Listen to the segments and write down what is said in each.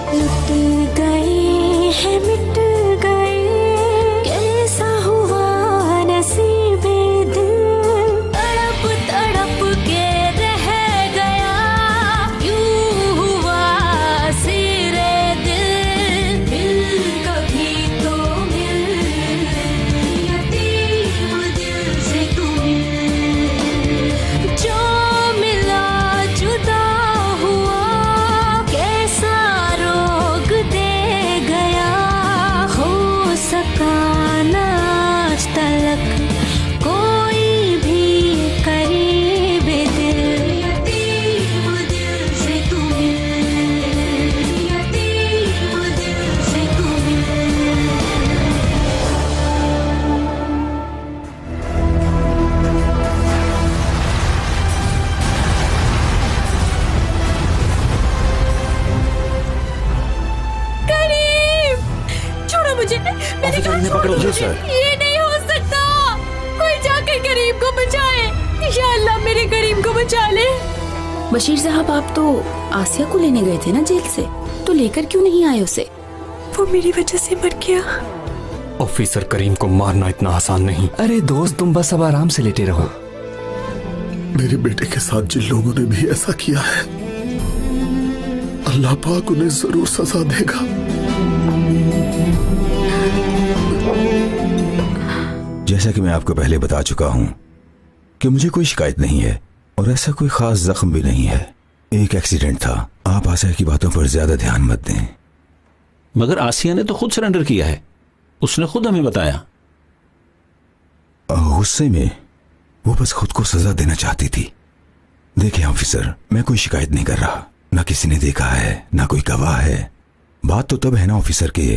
लुट गए हैं मिट गए, कैसा हुआ नसीबे दिल, तड़प तड़प के रह गया, यूं हुआ सिरे दिल। दिल कभी तो मिल, यतीम दिल से तू मिल, जो मिला जुदा हुआ, कैसा रोग दे गया, हो सका ना आज तलक कोई भी करीब दिल। यतीम दिल से तू मिल, यतीम दिल से तू मिल। करीम, छोड़ो मुझे, मेरे ऑफिसर, हाथ इन्हें छोड़ो पकड़ो। जी, मुझे। सर। ये नहीं हो सकता, कोई जाकर करीम को बचाए। या अल्लाह मेरे करीम को बचा ले। बशीर साहब, आप तो आसिया को लेने गए थे ना जेल से, तो लेकर क्यों नहीं आए उसे? वो मेरी वजह से मर गया। ऑफिसर, करीम को मारना इतना आसान नहीं। अरे दोस्त, तुम बस अब आराम से लेटे रहो। मेरे बेटे के साथ जिन लोगों ने भी ऐसा किया है, अल्लाह पाक उन्हें जरूर सजा देगा। जैसा कि मैं आपको पहले बता चुका हूं कि मुझे कोई शिकायत नहीं है और ऐसा कोई खास जख्म भी नहीं है। एक एक्सीडेंट था। आप आसिया की बातों पर ज्यादा ध्यान मत दें। मगर आसिया ने तो खुद सरेंडर किया है, उसने खुद हमें बताया। गुस्से में वो बस खुद को सजा देना चाहती थी। देखिए ऑफिसर, मैं कोई शिकायत नहीं कर रहा, ना किसी ने देखा है, ना कोई गवाह है। बात तो तब है ना ऑफिसर के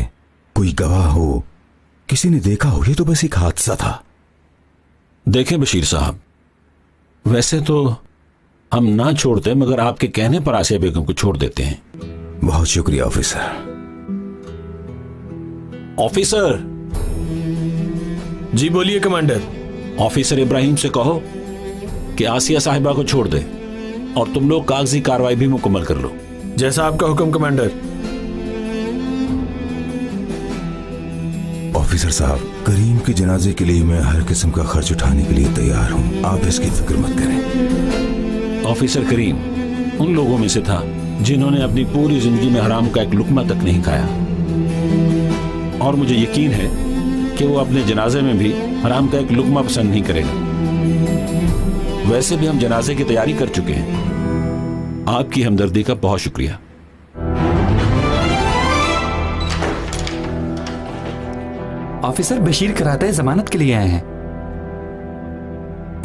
कोई गवाह हो, किसी ने देखा हो। ये तो बस एक हादसा था। देखें बशीर साहब, वैसे तो हम ना छोड़ते, मगर आपके कहने पर आसिया बेगम को छोड़ देते हैं। बहुत शुक्रिया ऑफिसर। ऑफिसर। जी बोलिए कमांडर। ऑफिसर इब्राहिम से कहो कि आसिया साहिबा को छोड़ दे और तुम लोग कागजी कार्रवाई भी मुकम्मल कर लो। जैसा आपका हुक्म कमांडर। ऑफिसर साहब, करीम के जनाजे के लिए मैं हर किस्म का खर्च उठाने के लिए तैयार हूं, आप इसकी फिक्र मत करें। ऑफिसर करीम उन लोगों में से था जिन्होंने अपनी पूरी जिंदगी में हराम का एक लुकमा तक नहीं खाया, और मुझे यकीन है कि वो अपने जनाजे में भी हराम का एक लुकमा पसंद नहीं करेगा। वैसे भी हम जनाजे की तैयारी कर चुके हैं। आपकी हमदर्दी का बहुत शुक्रिया। ऑफिसर, बशीर कराते जमानत के लिए आए हैं।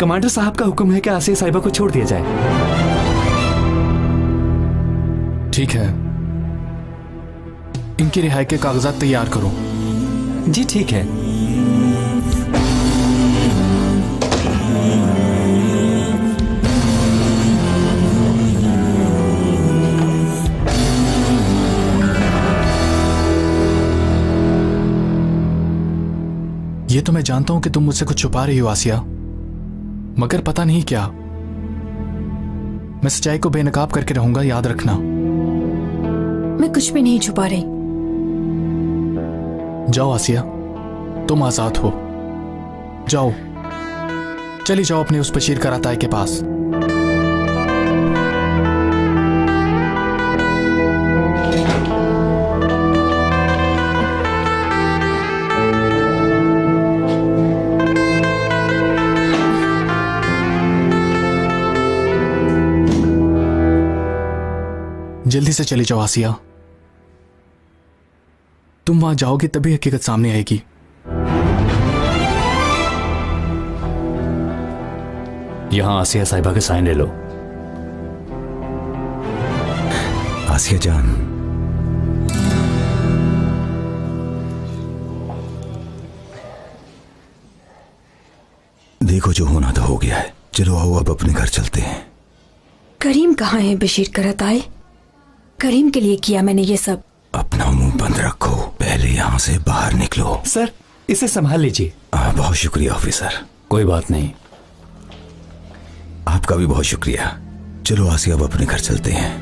कमांडर साहब का हुक्म है कि आसिया साहिबा को छोड़ दिया जाए। ठीक है, इनकी रिहाई के कागजात तैयार करो। जी ठीक है। ये तो मैं जानता हूं कि तुम मुझसे कुछ छुपा रही हो आसिया, मगर पता नहीं क्या। मैं सच्चाई को बेनकाब करके रहूंगा, याद रखना। मैं कुछ भी नहीं छुपा रही। जाओ आसिया, तुम आजाद हो। जाओ, चली जाओ अपने उस बशीर कराताई के पास। जल्दी से चली जाओ आसिया, तुम वहां जाओगे तभी हकीकत सामने आएगी। यहां आसिया साहिबा के साइन ले लो। आसिया जान, देखो जो होना तो हो गया है। चलो आओ अब अपने घर चलते हैं। करीम कहाँ है बशीर कराताई? करीम के लिए किया मैंने ये सब। अपना मुंह बंद रखो, पहले यहाँ से बाहर निकलो। सर, इसे संभाल लीजिए। बहुत शुक्रिया ऑफिसर। कोई बात नहीं। आपका भी बहुत शुक्रिया। चलो आसिया, अब अपने घर चलते हैं।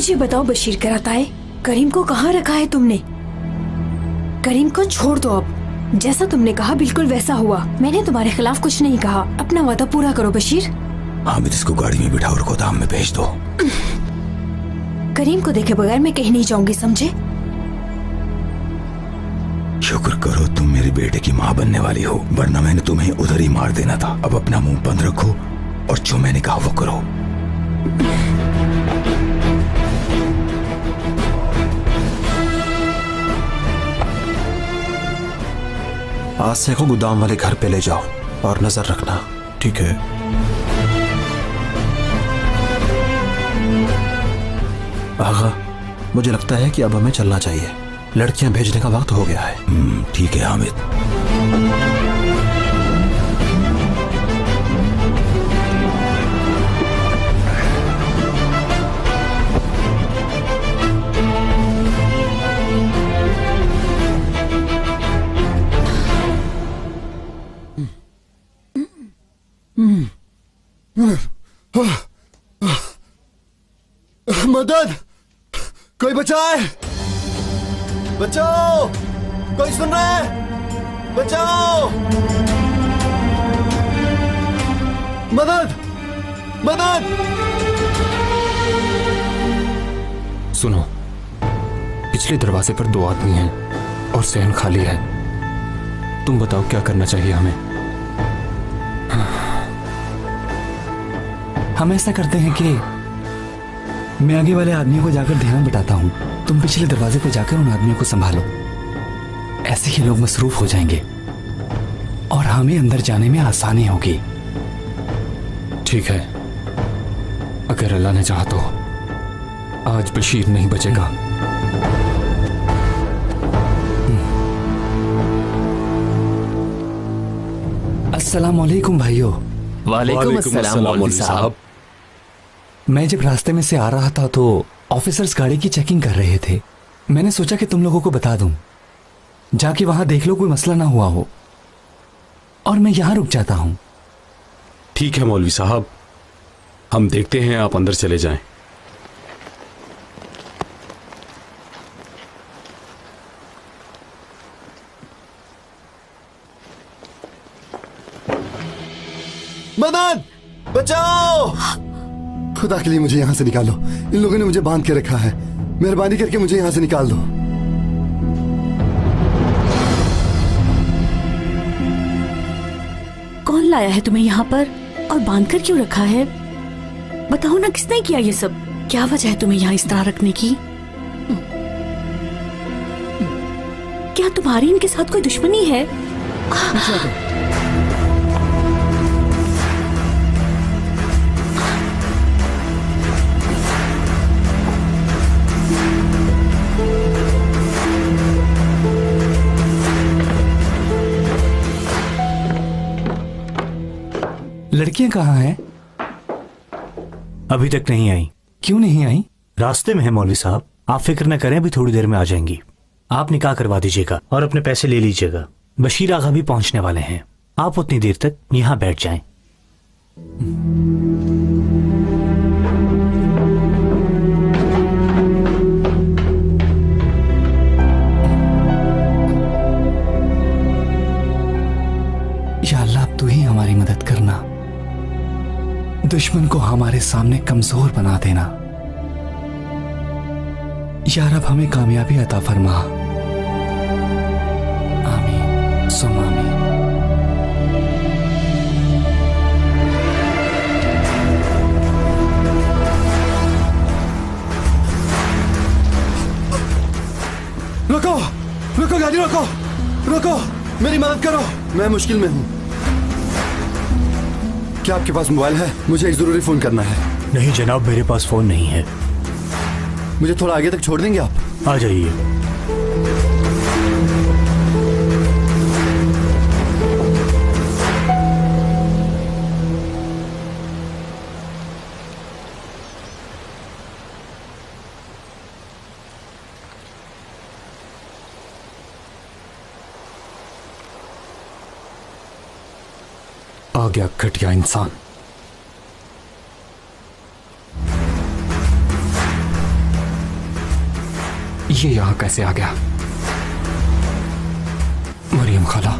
मुझे बताओ बशीर कराता है, करीम को कहाँ रखा है तुमने? करीम को छोड़ दो अब। जैसा तुमने कहा बिल्कुल वैसा हुआ। मैंने तुम्हारे खिलाफ कुछ नहीं कहा। अपना वादा पूरा करो बशीर। हामिद, इसको गाड़ी में बिठाओ और गोदाम में भेज दो। करीम को देखे बगैर मैं कहीं नहीं जाऊंगी, समझे? शुक्र करो तुम मेरे बेटे की माँ बनने वाली हो, वरना मैंने तुम्हें उधर ही मार देना था। अब अपना मुंह बंद रखो और जो मैंने कहा वो करो। आसिया को गोदाम वाले घर पे ले जाओ और नजर रखना। ठीक है। आगा, मुझे लगता है कि अब हमें चलना चाहिए। लड़कियां भेजने का वक्त हो गया है। ठीक है हामिद। मदद! कोई बचाए! बचाओ! कोई सुन रहा है? बचाओ! मदद! मदद! सुनो, पिछले दरवाजे पर 2 आदमी हैं और सहन खाली है। तुम बताओ क्या करना चाहिए हमें? हम ऐसा करते हैं कि मैं आगे वाले आदमियों को जाकर ध्यान बताता हूं, तुम पिछले दरवाजे पर जाकर उन आदमियों को संभालो। ऐसे ही लोग मसरूफ हो जाएंगे और हमें अंदर जाने में आसानी होगी। ठीक है, अगर अल्लाह ने चाहा तो आज बशीर नहीं बचेगा। अस्सलाम वालेकुम भाइयों। वालेकुम अस्सलाम मौलवी साहब। मैं जब रास्ते में से आ रहा था तो ऑफिसर्स गाड़ी की चेकिंग कर रहे थे। मैंने सोचा कि तुम लोगों को बता दूं, जाके वहां देख लो कोई मसला ना हुआ हो, और मैं यहां रुक जाता हूं। ठीक है मौलवी साहब, हम देखते हैं, आप अंदर चले जाएं। मदद! बचाओ! खुदा के लिए मुझे यहाँ से निकालो। इन लोगों ने मुझे बांध के रखा है। मेहरबानी करके मुझे यहाँ से निकाल दो। कौन लाया है तुम्हें यहाँ पर और बांध कर क्यों रखा है? बताओ ना, किसने किया ये सब? क्या वजह है तुम्हें यहाँ इस तरह रखने की? क्या तुम्हारी इनके साथ कोई दुश्मनी है? लड़कियां कहाँ हैं? अभी तक नहीं आई। क्यों नहीं आई? रास्ते में है मौलवी साहब। आप फिक्र न करें, अभी थोड़ी देर में आ जाएंगी। आप निकाह करवा दीजिएगा और अपने पैसे ले लीजिएगा। बशीर आगा भी पहुंचने वाले हैं। आप उतनी देर तक यहाँ बैठ जाएं। या अल्लाह, अब तू ही हमारी मदद करना। दुश्मन को हमारे सामने कमजोर बना देना। या रब, हमें कामयाबी अता फरमा। आमीन सुम आमीन। रुको! रुको गाड़ी, रुको! रुको! मेरी मदद करो, मैं मुश्किल में हूँ। क्या आपके पास मोबाइल है? मुझे एक जरूरी फोन करना है। नहीं जनाब, मेरे पास फोन नहीं है। मुझे थोड़ा आगे तक छोड़ देंगे आप? आ जाइए। आ गया घटिया इंसान। ये यहाँ कैसे आ गया? मरियम खाला,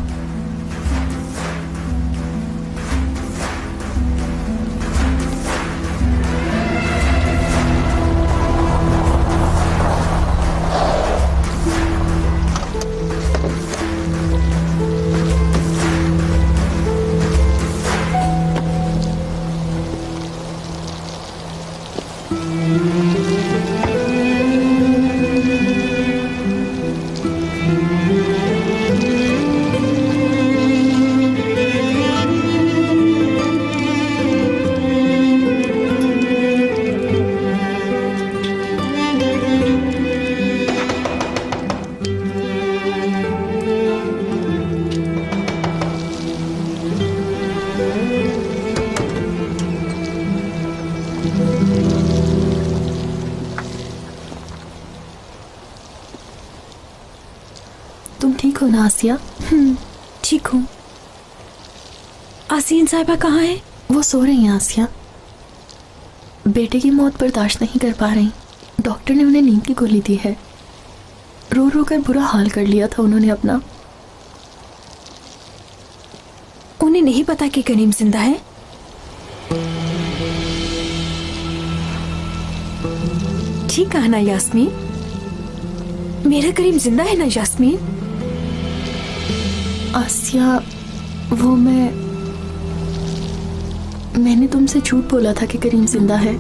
तुम ठीक हो ना आसिया? ठीक हूँ। आसीन साहिबा कहाँ है? वो सो रही हैं आसिया। बेटे की मौत बर्दाश्त नहीं कर पा रही। डॉक्टर ने उन्हें नींद की गोली दी है। रो रो कर बुरा हाल कर लिया था उन्होंने अपना। उन्हें नहीं पता कि करीम जिंदा है? ठीक कहा ना यास्मीन? मेरा करीम जिंदा है ना यास्मीन? आसिया, वो मैंने तुमसे झूठ बोला था कि करीम जिंदा है।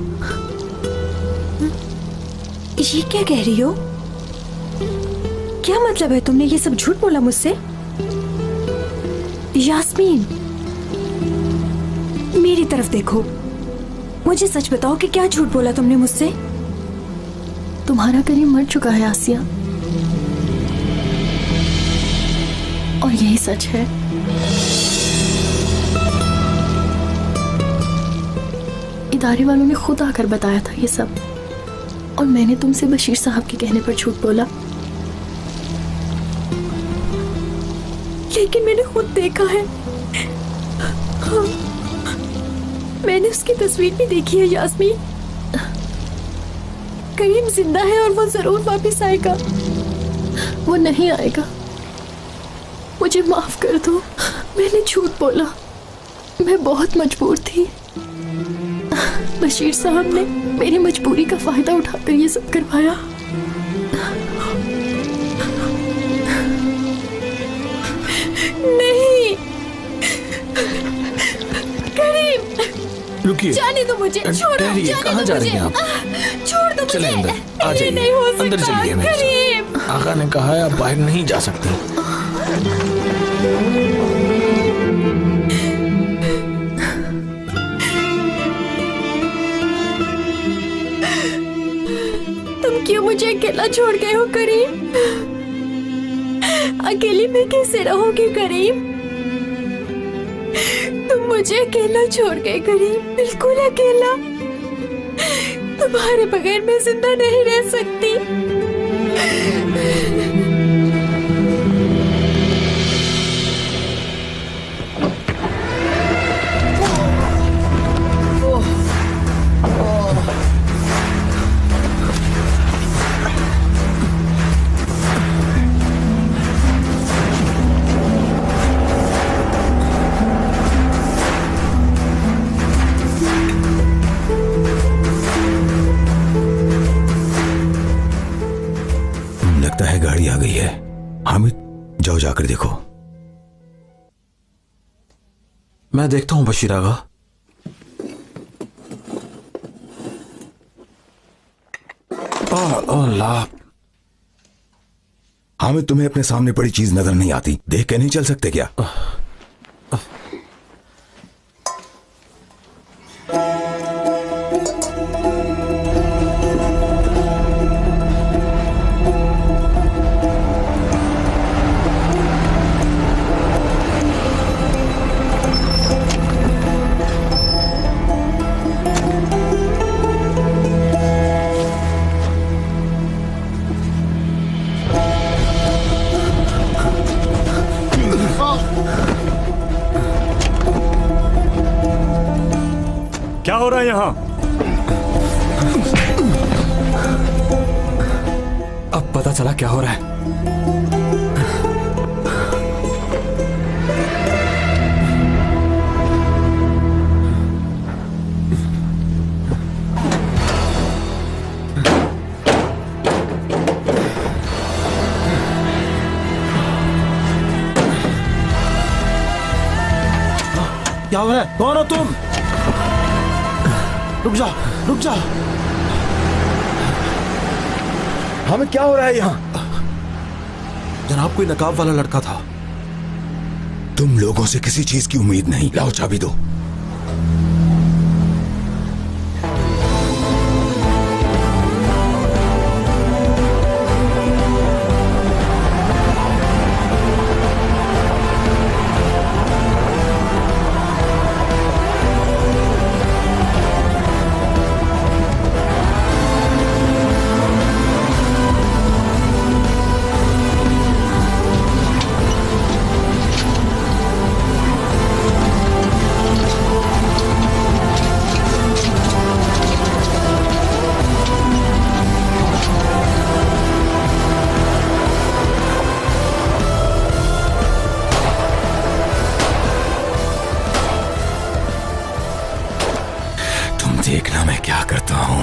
ये क्या कह रही हो? क्या मतलब है तुमने ये सब झूठ बोला मुझसे? यास्मीन, मेरी तरफ देखो, मुझे सच बताओ कि क्या झूठ बोला तुमने मुझसे? तुम्हारा करीम मर चुका है आसिया, और यही सच है। इदारे वालों ने खुद आकर बताया था ये सब, और मैंने तुमसे बशीर साहब के कहने पर झूठ बोला। लेकिन मैंने खुद देखा है। हाँ, मैंने उसकी तस्वीर भी देखी है यास्मीन। करीम जिंदा है और वो जरूर वापस आएगा। वो नहीं आएगा। मुझे माफ कर दो, मैंने झूठ बोला। मैं बहुत मजबूर थी। बशीर साहब ने मेरी मजबूरी का फायदा उठाकर ये सब करवाया। नहीं, करीम, रुकिए, जाने दो मुझे, छोड़ो, ठहरिए, कहाँ जा रही हैं आप? छोड़ दो मुझे। चले अंदर, आ ये जाइए, नहीं हो सकता, अंदर चलिए मेरे साथ। करीम। आका ने कहा है आप बाहर नहीं जा सकती। तुम क्यों मुझे अकेला छोड़ गए हो करीम? अकेली मैं कैसे रहूंगी करीम? तुम मुझे अकेला छोड़ गए करीम, बिल्कुल अकेला। तुम्हारे बगैर मैं जिंदा नहीं रह सकती। लगता है गाड़ी आ गई है। हामिद, जाओ जाकर देखो। मैं देखता हूं बशीर आगा। अल्लाह। हामिद, तुम्हें अपने सामने पड़ी चीज नजर नहीं आती? देख के नहीं चल सकते क्या? क्या हो रहा है यहाँ? अब पता पता चला क्या हो रहा है? क्या हो रहा है? कौन हो तुम? रुक जाओ, रुक जाओ। हमें क्या हो रहा है यहाँ? जनाब, कोई नकाब वाला लड़का था। तुम लोगों से किसी चीज की उम्मीद नहीं। लाओ चाबी दो। देखना मैं क्या करता हूं।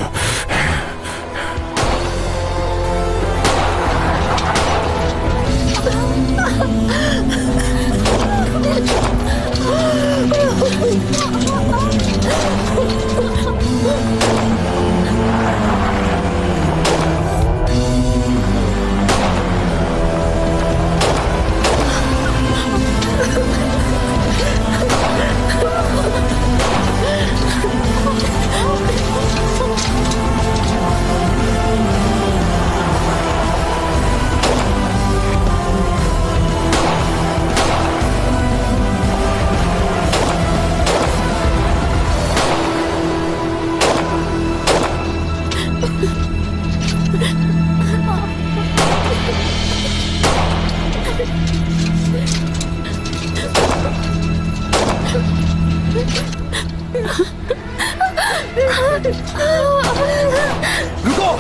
रुको,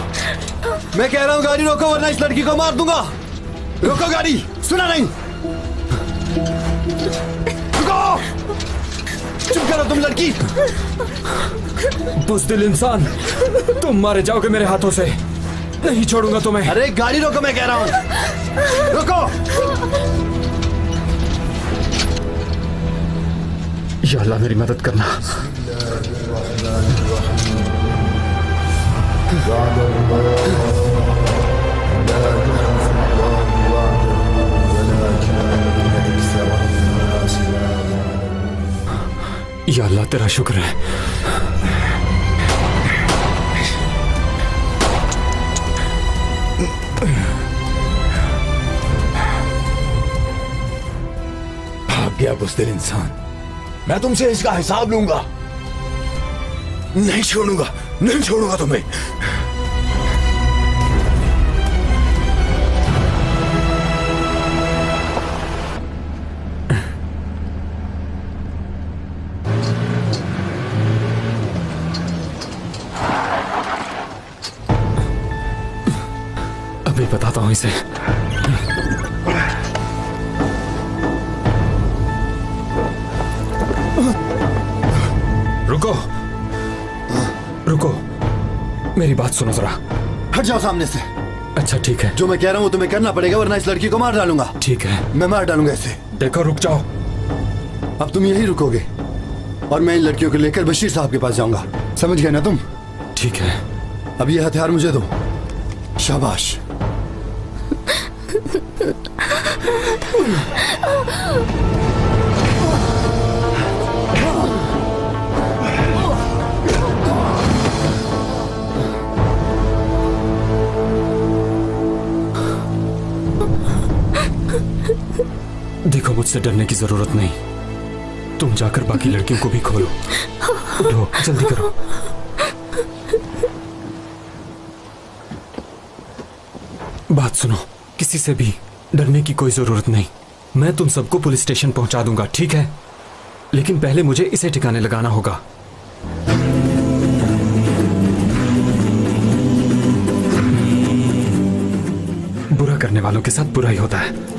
मैं कह रहा हूं गाड़ी रोको वरना इस लड़की को मार दूंगा। रोको गाड़ी, सुना नहीं? रुको, चुप करो तुम लड़की। बुज़दिल इंसान, तुम मारे जाओगे मेरे हाथों से। नहीं छोड़ूंगा तुम्हें। अरे गाड़ी रोको, मैं कह रहा हूं। रुको। या अल्लाह मेरी मदद करना। या अल्लाह तेरा शुक्र है। भाग गया बुज़दिल इंसान। मैं तुमसे इसका हिसाब लूंगा। नहीं छोड़ूंगा, नहीं छोड़ूंगा तुम्हें। अभी बताता हूं इसे। रुको, रुको, मेरी बात सुनो जरा। हट जाओ सामने से। अच्छा ठीक है। जो मैं कह रहा हूं तुम्हें करना पड़ेगा वरना इस लड़की को मार डालूंगा। ठीक है। मैं मार डालूंगा इसे। देखो, रुक जाओ। अब तुम यहीं रुकोगे और मैं इन लड़कियों को लेकर बशीर साहब के पास जाऊंगा। समझ गए ना तुम? ठीक है। अब ये हथियार मुझे दो। शाबाश। देखो, मुझसे डरने की जरूरत नहीं। तुम जाकर बाकी लड़कियों को भी खोलो। उठो, जल्दी करो। बात सुनो, किसी से भी डरने की कोई जरूरत नहीं। मैं तुम सबको पुलिस स्टेशन पहुंचा दूंगा, ठीक है? लेकिन पहले मुझे इसे ठिकाने लगाना होगा। बुरा करने वालों के साथ बुरा ही होता है।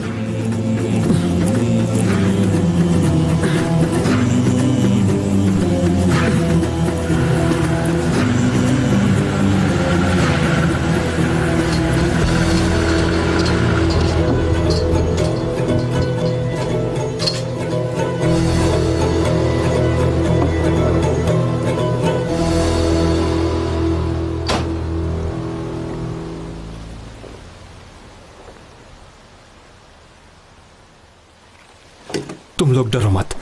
तुम लोग डरो मत।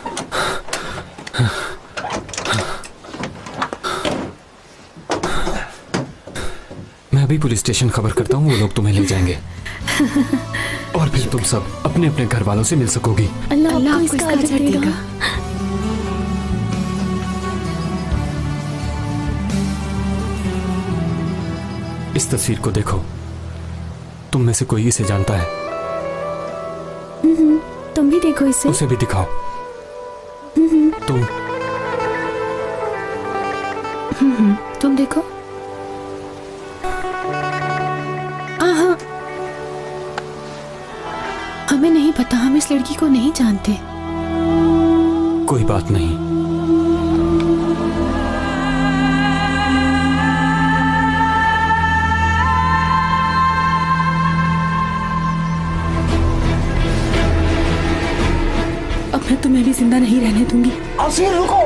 मैं अभी पुलिस स्टेशन खबर करता हूँ, वो लोग तुम्हें ले जाएंगे और फिर तुम सब अपने अपने घर वालों से मिल सकोगी। अल्लाह आपको इसका अजर देगा। इस तस्वीर को देखो, तुम में से कोई इसे जानता है? तुम भी देखो इसे। उसे भी दिखाओ। तुम देखो। हाँ, हमें नहीं पता, हम इस लड़की को नहीं जानते। कोई बात नहीं। अब मैं तुम्हें भी जिंदा नहीं रहने दूंगी। आसिया रुको।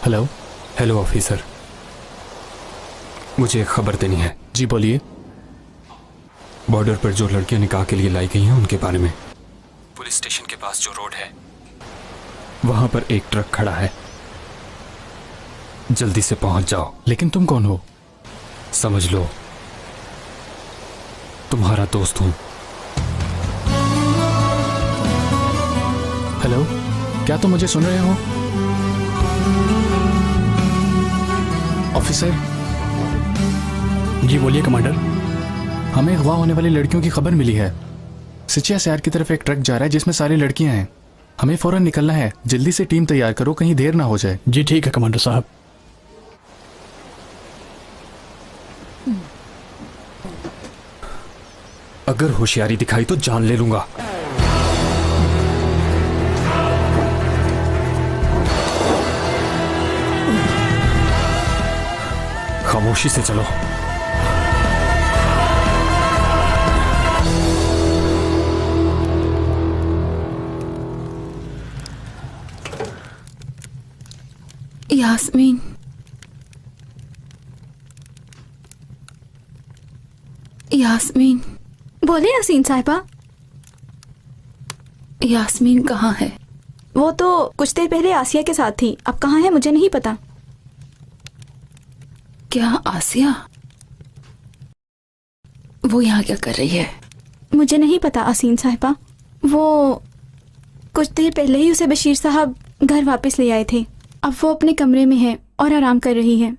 हेलो। हेलो ऑफिसर, मुझे एक खबर देनी है। जी बोलिए। बॉर्डर पर जो लड़कियां निकाह के लिए लाई गई हैं उनके बारे में। पुलिस स्टेशन के पास जो रोड है वहां पर एक ट्रक खड़ा है, जल्दी से पहुंच जाओ। लेकिन तुम कौन हो? समझ लो, तुम्हारा दोस्त हूं। हेलो, क्या तुम मुझे सुन रहे हो? ऑफिसर। जी बोलिए कमांडर। हमें अगवा होने वाली लड़कियों की खबर मिली है। सिचिया शहर की तरफ एक ट्रक जा रहा है जिसमें सारी लड़कियां हैं। हमें फौरन निकलना है, जल्दी से टीम तैयार करो, कहीं देर ना हो जाए। जी ठीक है कमांडर साहब। अगर होशियारी दिखाई तो जान ले लूंगा। खामोशी से चलो। यास्मीन, यास्मीन। बोले हसीन साहिबा। यास्मीन कहाँ है? वो तो कुछ देर पहले आसिया के साथ थी, अब कहाँ है मुझे नहीं पता। क्या आसिया? वो यहाँ क्या कर रही है? मुझे नहीं पता हसीन साहिबा। वो कुछ देर पहले ही उसे बशीर साहब घर वापस ले आए थे। अब वो अपने कमरे में है और आराम कर रही है।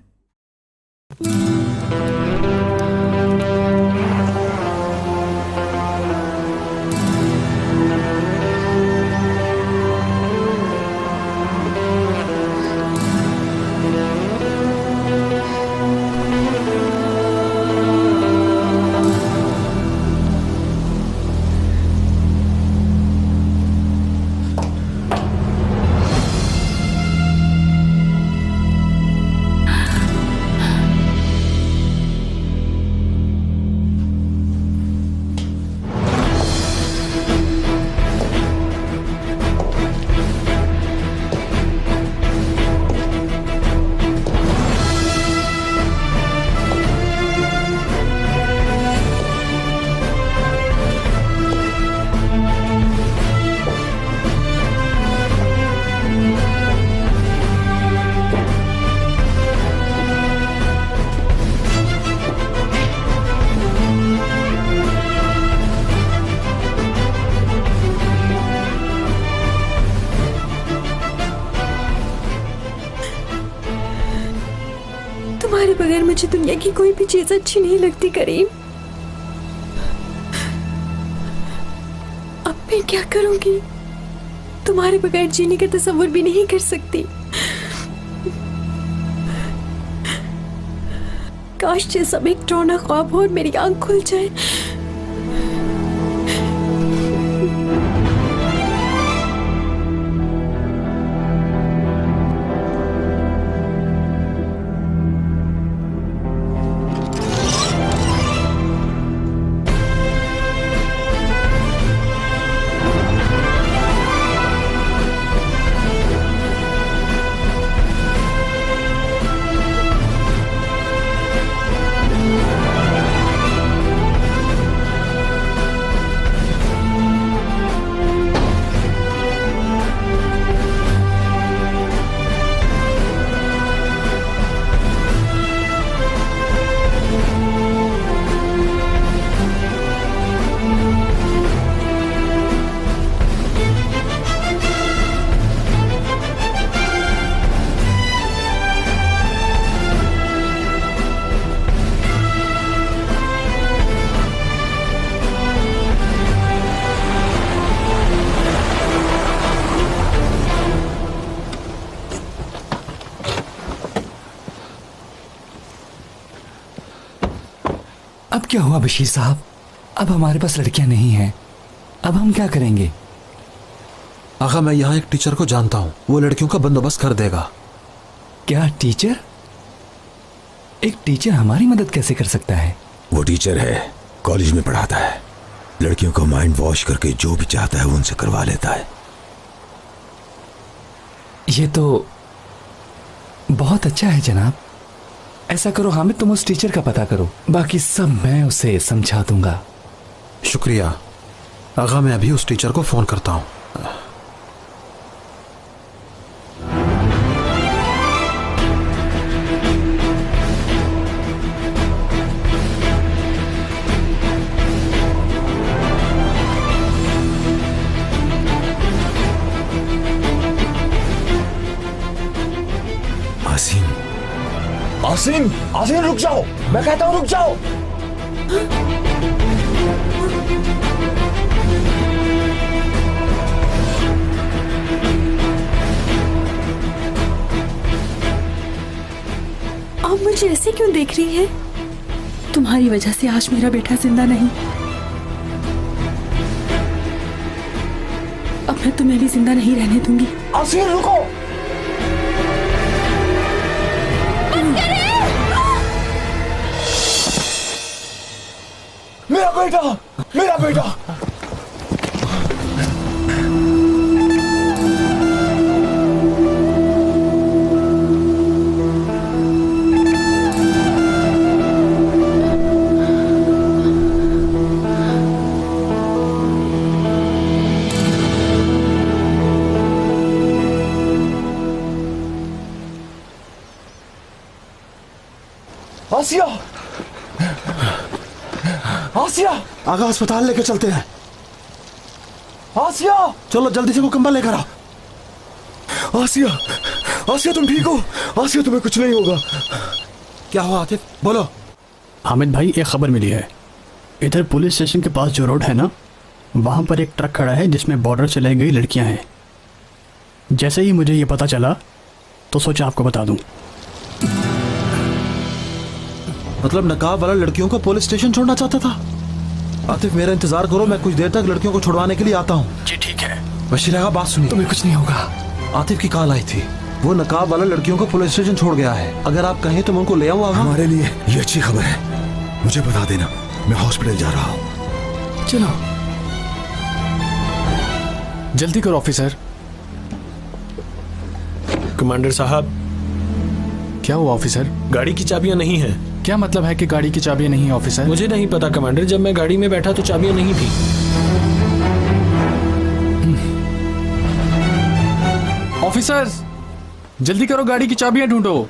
तुम्हारे बगैर मुझे दुनिया की कोई भी चीज अच्छी नहीं लगती करीम। अब मैं क्या करूंगी? तुम्हारे बगैर जीने का तस्वीर भी नहीं कर सकती। काश ये सब एक डरावना ख्वाब हो और मेरी आंख खुल जाए। अब क्या हुआ बशीर साहब? अब हमारे पास लड़कियां नहीं हैं, अब हम क्या करेंगे? आगा, मैं यहाँ एक टीचर को जानता हूँ, वो लड़कियों का बंदोबस्त कर देगा। क्या टीचर? एक टीचर हमारी मदद कैसे कर सकता है? वो टीचर है, कॉलेज में पढ़ाता है, लड़कियों का माइंड वॉश करके जो भी चाहता है वो उनसे करवा लेता है। ये तो बहुत अच्छा है जनाब। ऐसा करो हामिद, तुम उस टीचर का पता करो, बाकी सब मैं उसे समझा दूंगा। शुक्रिया आगा, मैं अभी उस टीचर को फोन करता हूँ। आसिम, आसिम रुक जाओ, मैं कहता हूं रुक जाओ। आप मुझे ऐसे क्यों देख रही है? तुम्हारी वजह से आज मेरा बेटा जिंदा नहीं, अब मैं तुम्हें भी जिंदा नहीं रहने दूंगी। आसिम रुको, मेरा बेटा, मेरा बेटा। आसिया, आसिया, आगा अस्पताल लेकर चलते हैं। आसिया, चलो जल्दी से वो कंबल लेकर आओ। आसिया, आसिया तुम ठीक हो? आसिया तुम्हें कुछ नहीं होगा। क्या हुआ आतिफ, बोलो। हामिद भाई, एक खबर मिली है, इधर पुलिस स्टेशन के पास जो रोड है ना, वहाँ पर एक ट्रक खड़ा है जिसमें बॉर्डर से लाई गई लड़कियाँ हैं। जैसे ही मुझे ये पता चला तो सोचा आपको बता दूँ। मतलब नकाब वाला लड़कियों को पुलिस स्टेशन छोड़ना चाहता था? आतिफ मेरा इंतजार करो, मैं कुछ देर तक लड़कियों को छुड़वाने के लिए आता हूँ। जी ठीक है। बशीर आगा बात सुनिए, तुम्हें कुछ नहीं होगा। आतिफ की कॉल आई थी, वो नकाब वाला लड़कियों को पुलिस स्टेशन छोड़ गया है। अगर आप कहें तो मैं उनको ले आऊँ। हमारे लिए ये अच्छी खबर है, मुझे बता देना, मैं हॉस्पिटल जा रहा हूँ। चलो जल्दी करो ऑफिसर। कमांडर साहब। क्या हुआ ऑफिसर? गाड़ी की चाबियां नहीं हैं। क्या मतलब है कि गाड़ी की चाबियां नहीं है ऑफिसर? मुझे नहीं पता कमांडर, जब मैं गाड़ी में बैठा तो चाबियां नहीं थी। ऑफिसर जल्दी करो, गाड़ी की चाबियां ढूंढो।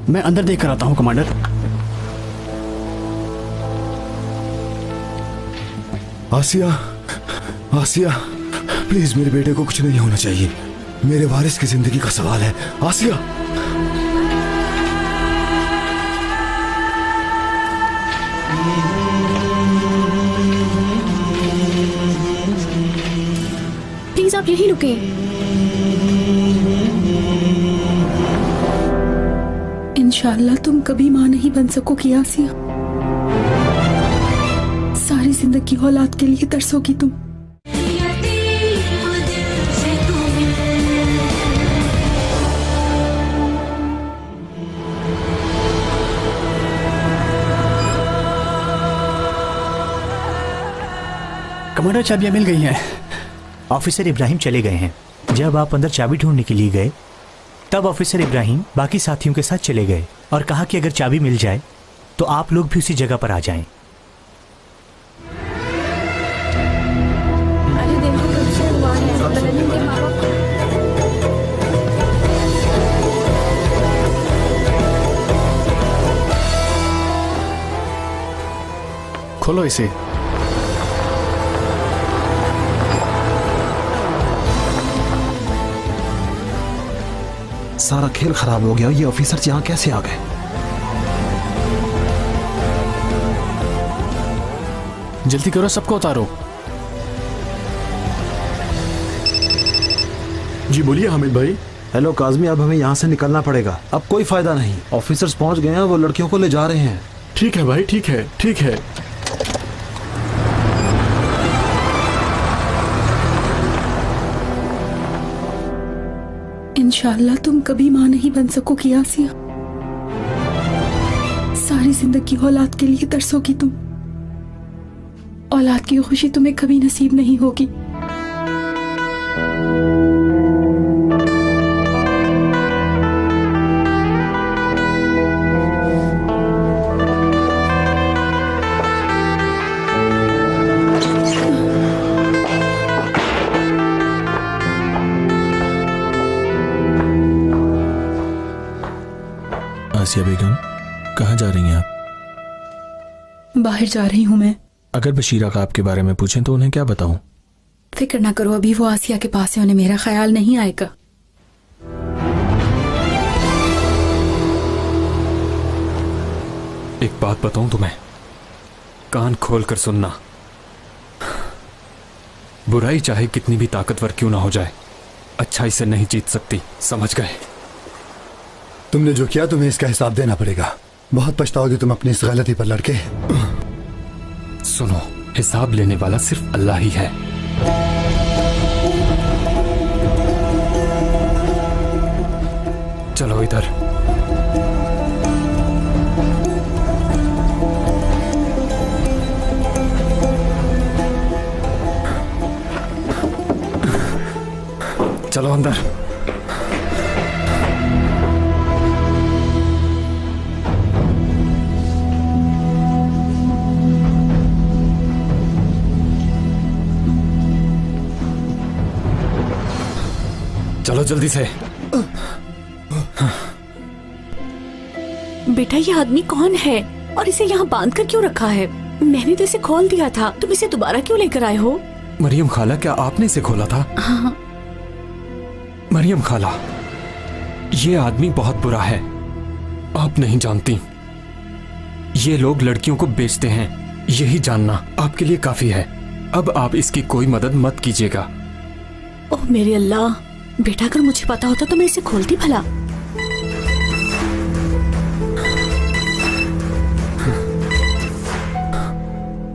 मैं अंदर देख कर आता हूँ कमांडर। आसिया, आसिया प्लीज, मेरे बेटे को कुछ नहीं होना चाहिए, मेरे वारिस की जिंदगी का सवाल है। आसिया, आप यहीं रुके। इंशाल्लाह तुम कभी माँ नहीं बन सकोगी आसिया। सारी जिंदगी औलाद के लिए तरसोगी तुम। कमांडर, चाबियां मिल गई हैं। ऑफिसर इब्राहिम चले गए हैं। जब आप अंदर चाबी ढूंढने के लिए गए तब ऑफिसर इब्राहिम बाकी साथियों के साथ चले गए और कहा कि अगर चाबी मिल जाए तो आप लोग भी उसी जगह पर आ जाएं। खोलो इसे। सारा खेल खराब हो गया। ये ऑफिसर यहाँ कैसे आ गए? जल्दी करो, सबको उतारो। जी बोलिए हामिद भाई। हेलो काज़मी, अब हमें यहाँ से निकलना पड़ेगा। अब कोई फायदा नहीं, ऑफिसर्स पहुंच गए हैं, वो लड़कियों को ले जा रहे हैं। ठीक है भाई, ठीक है, ठीक है। इंशाल्लाह तुम कभी माँ नहीं बन सकोगी आसिया। सारी जिंदगी औलाद के लिए तरसोगी तुम। औलाद की खुशी तुम्हें कभी नसीब नहीं होगी। आसिया बेगम, कहाँ जा रही हैं आप? बाहर जा रही हूँ मैं। अगर बशीर आका आपके बारे में पूछें तो उन्हें क्या बताऊं? फिक्र ना करो, अभी वो आसिया के पास है, उन्हें मेरा ख्याल नहीं आएगा। एक बात बताऊं तुम्हें, कान खोल कर सुनना। बुराई चाहे कितनी भी ताकतवर क्यों ना हो जाए, अच्छाई से नहीं जीत सकती, समझ गए? तुमने जो किया तुम्हें इसका हिसाब देना पड़ेगा। बहुत पछताओगे तुम अपनी इस गलती पर लड़के। सुनो, हिसाब लेने वाला सिर्फ अल्लाह ही है। चलो इधर। चलो अंदर। चलो जल्दी से। बेटा, ये आदमी कौन है और इसे यहाँ बांध कर क्यों रखा है? मैंने तो इसे खोल दिया था, तुम इसे दोबारा क्यों लेकर आए हो? मरियम खाला, क्या आपने इसे खोला था? हाँ। मरियम खाला, ये आदमी बहुत बुरा है, आप नहीं जानती। ये लोग लड़कियों को बेचते हैं, यही जानना आपके लिए काफी है। अब आप इसकी कोई मदद मत कीजिएगा। ओह मेरे अल्लाह, बेटा अगर मुझे पता होता तो मैं इसे खोलती भला।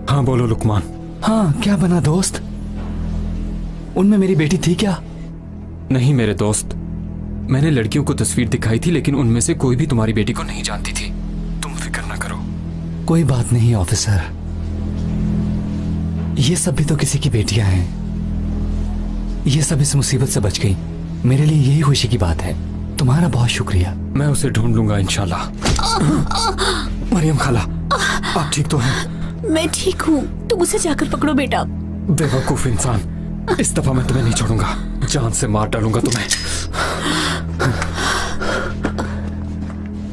हाँ बोलो लुकमान। हाँ, क्या बना दोस्त? उनमें मेरी बेटी थी क्या? नहीं मेरे दोस्त, मैंने लड़कियों को तस्वीर दिखाई थी, लेकिन उनमें से कोई भी तुम्हारी बेटी को नहीं जानती थी। तुम फिक्र ना करो। कोई बात नहीं ऑफिसर, ये सब भी तो किसी की बेटियां हैं। ये सब इस मुसीबत से बच गई, मेरे लिए यही खुशी की बात है। तुम्हारा बहुत शुक्रिया। मैं उसे ढूंढ लूंगा इंशाल्लाह। मरियम खाला, आप ठीक तो हैं? मैं ठीक हूँ, तुम उसे जाकर पकड़ो बेटा। बेवकूफ इंसान, इस दफा मैं तुम्हें नहीं छोड़ूंगा, जान से मार डालूंगा तुम्हें।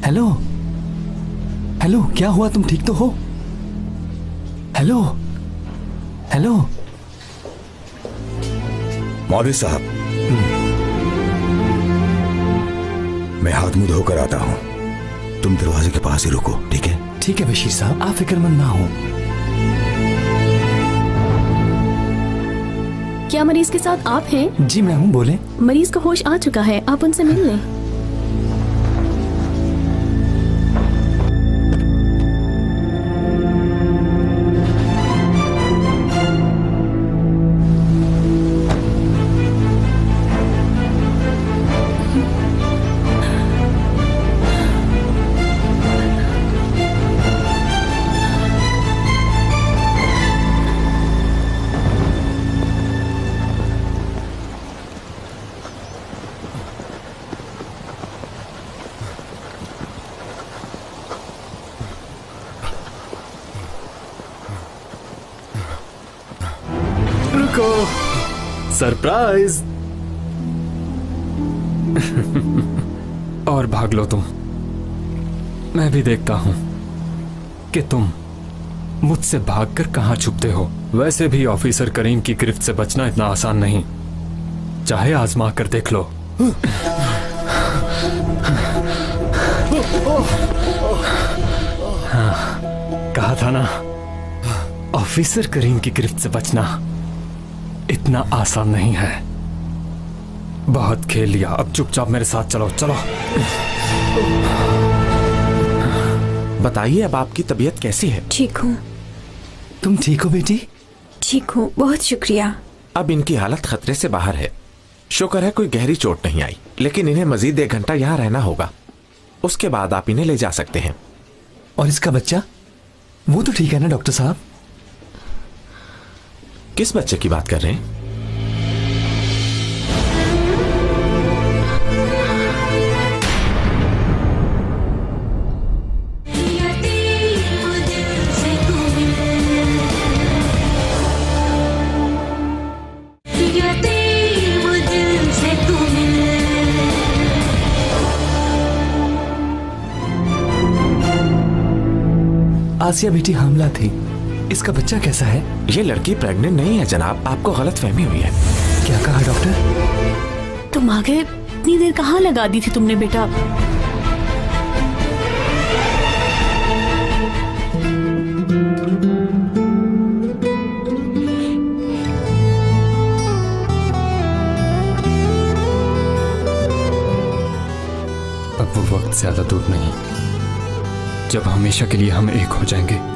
हेलो हेलो, क्या हुआ? तुम ठीक तो हो? Hello hello. मौलवी साहब, मैं हाथ मुंह धोकर आता हूं, तुम दरवाजे के पास ही रुको, ठीक है? ठीक है बशीर साहब, आप फिक्रमंद ना हो। क्या मरीज के साथ आप हैं? जी मैं हूँ, बोले। मरीज का होश आ चुका है, आप उनसे मिल लें। सरप्राइज। और भाग लो तुम। मैं भी देखता हूं कि तुम मुझसे भागकर कहां छुपते हो। वैसे भी ऑफिसर करीम की गिरफ्त से बचना इतना आसान नहीं, चाहे आजमा कर देख लो। हाँ, कहा था ना, ऑफिसर करीम की गिरफ्त से बचना इतना आसान नहीं है। बहुत खेल लिया, अब चुपचाप मेरे साथ चलो। चलो। बताइए, अब आपकी तबीयत कैसी है? ठीक हूँ। तुम ठीक हो बेटी? ठीक हूँ, बहुत शुक्रिया। अब इनकी हालत खतरे से बाहर है। शुक्र है कोई गहरी चोट नहीं आई, लेकिन इन्हें मजीद 1 घंटा यहाँ रहना होगा। उसके बाद आप इन्हें ले जा सकते हैं। और इसका बच्चा, वो तो ठीक है ना डॉक्टर साहब? किस बच्चे की बात कर रहे हैं? आसिया बेटी हामला थी, इसका बच्चा कैसा है? ये लड़की प्रेग्नेंट नहीं है जनाब, आपको गलतफहमी हुई है। क्या कहा डॉक्टर? तुम आगे इतनी देर कहाँ लगा दी थी तुमने बेटा? अब वो वक्त ज्यादा दूर नहीं जब हमेशा के लिए हम एक हो जाएंगे।